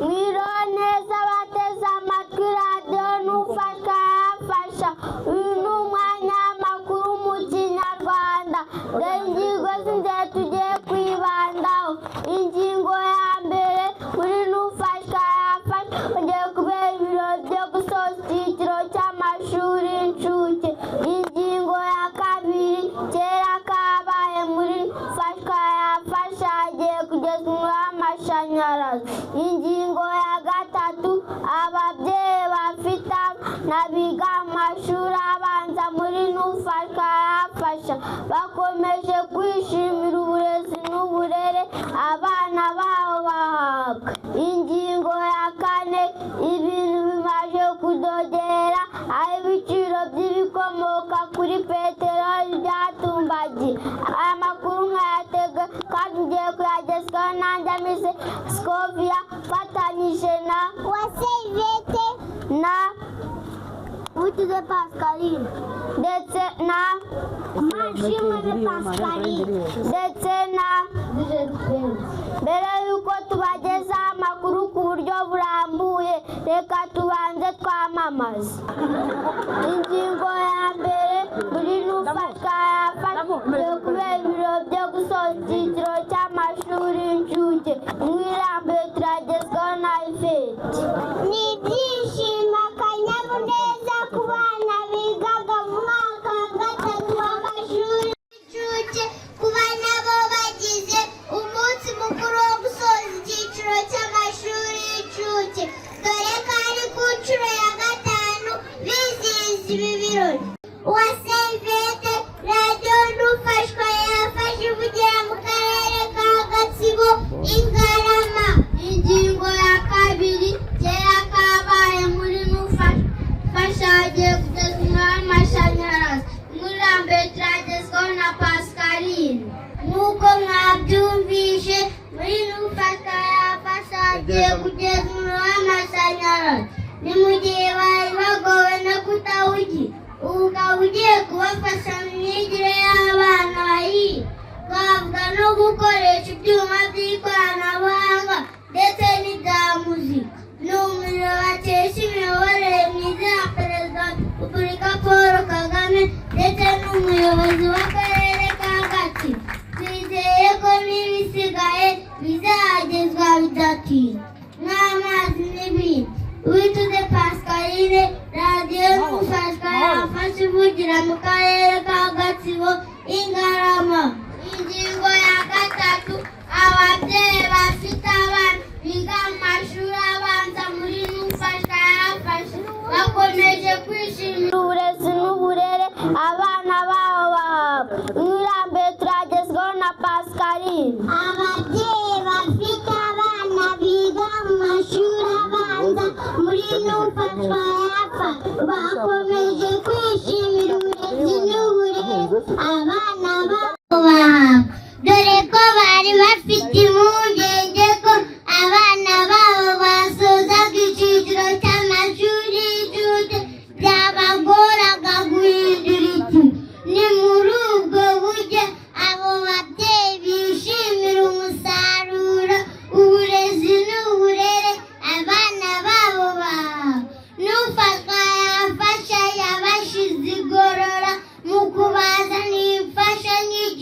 Mironeza bateze amatwi radiyo n'ufashwa yafasha. Uyu ni umwanya w'amakuru mu Kinyarwanda. Dore ingingo z'ingenzi tugiye kwibandaho. Ingingo ya mbere, kuri n'ufashwa yafasha hagiye kubera ibirori byo gusoza icyiciro cy'amashuri y'incuke. Ingingo ya kabiri, kera kabaye muri n'ufashwa yafasha hagiye kugezwa umuriro w'amashanyarazi. Ingingo ya gatatu, ababyeyi bafite abana biga mu mashuri abanza muri n'ufashwa yafasha bakomeje kwishimira uburezi n'uburere abana babo bahabwa. Ingingo ya kane, ibintu bimaze kudogera aho ibiciro by'ibikomoka kuri peteroli byatumbagiye. Aya makuru nkayatega kandi ngiye kuyagezwaho nanjye Mise Scovia fatanyije na Wasevete na Utuze Pascaline ndetse na Mashimwe Pascaline ndetse na mbere y'uko tubagezaho amakuru ku buryo burambuye, reka tubanze twamamaze. Ingingo ya mbere, buri n'ufashwa yafashije kubera ibirori byo gusoza icyiciro cy'amashuri y'incuke. Mwirambuye turagezwaho na Ivete. Ni ibyishimo akanyamuneza ku bana bigaga mu mwaka wa gatatu w'amashuri y'incuke, kuba nabo bagize umunsi mukuru wo gusoza icyiciro cy'amashuri y'incuke, dore ko ari ku nshuro ya gatanu bizihiza ibi birori. Wasevete radiyo n'ufashwa yafashe ivugira mu karere ka Gatsibo i Ngarama. Ingingo ya kabiri, kera kabaye muri n'ufasha hagiye kugezwa umuriro w'amashanyarazi. Mwirambuye turagezwaho na Pascaline. Nk'uko mwabyumvishe, muri n'ufashwa yafasha hagiye kugezwa umuriro w'amashanyarazi. Ni mu gihe bari bagowe no kutawugira, ubu ukaba ugiye kubafasha mu myigire y'abana bahiga. Twavuga no gukoresha ibyuma by'ikoranabuhanga ndetse n'ibya muzika. Ni umuriro bakesha imiyoborere myiza ya Perezida wa Repubulika Paul Kagame ndetse n'umuyobozi w'akarere ka Gatsibo. Twizeye ko n'ibisigaye bizagezwa bidatinze nk'amazi n'ibindi. Uwituze Pascaline radiyo n'ufashwa yafashe ivugira mu karere ka Gatsibo i Ngarama. Ingingo ya gatatu, ababyeyi bafite abana biga mu mashuri abanza muri n'ufashwa yafashe bakomeje kwishimira uburezi n'uburere abana babo bahabwa. Mwirambuye turagezwaho na Pascaline. Ababyeyi bafite abana biga mu mashuri abanza muri n'ufashwa yafashe bakomeje kwishimira uburezi n'uburere abana babo bahabwa, dore ko bari bafite impungenge ko abana babo basozaga icyiciro cy'amashuri y'incuke byabagoraga guhindura ikintu. Ni muri ubwo buryo abo babyeyi bishimira umusaruro, uburezi n'uburere abana babo bahabwa. N'ufashwa yafasha yabashize igorora mu kubazanira imfashanyigisho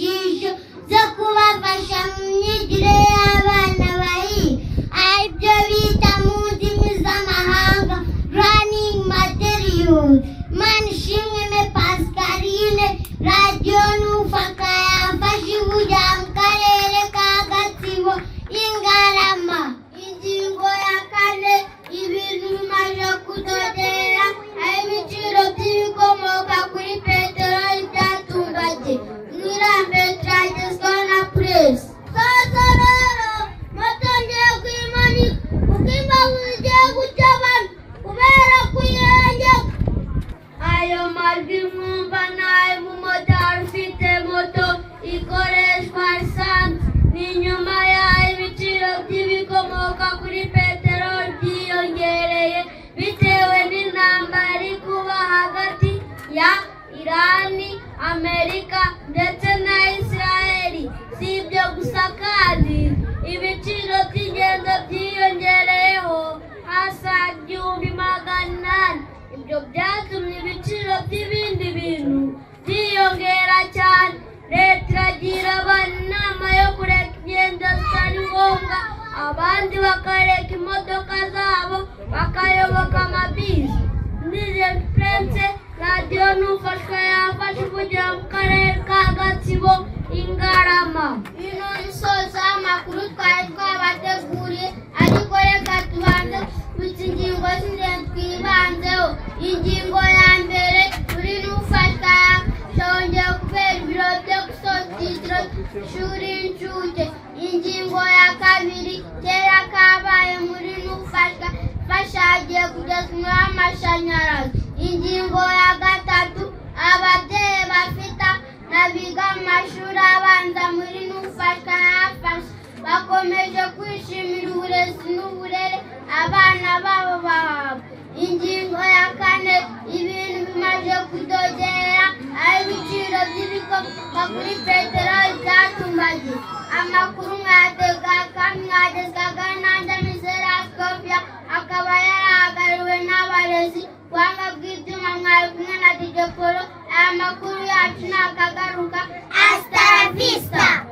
abandi bakareka imodoka zabo bakayoboka amabisi. Nizere Prince, radiyo n'ufashwa yafashe kugira mu karere ka Gatsibo Ingarama. Ino isoza amakuru twari twabateguriye, ariko reka tubanze guca ingingo z'ingenzi twibanzeho. Ingingo ya mbere, turi n'ufashwa yashongeye kubera ibiro byo gusoza icyiciro cy'ishuri y'incuke. Ingingo ya kabiri, kera kabaye muri n'ufashwa fashagiye kugeza umuriro w'amashanyarazi. Ingingo ya gatatu, ababyeyi bafite n'abiga mu mashuri abanza muri n'ufashwa yafasha bakomeje kwishimira uburezi n'uburere abana babo bahabwa. Ingingo ya kane, ibintu bimaze kudogera aho ibiciro by'ibikomoka kuri peteroli byatumbagiye. Amakuru mwagezwaga nanjye Mizera Scovia, akaba yarahagarariwe n'abarezi. Buhanga bw'ibyuma mwari kumwe na DJ Polo. Aya makuru yacu nakagaruka. Hasta la vista.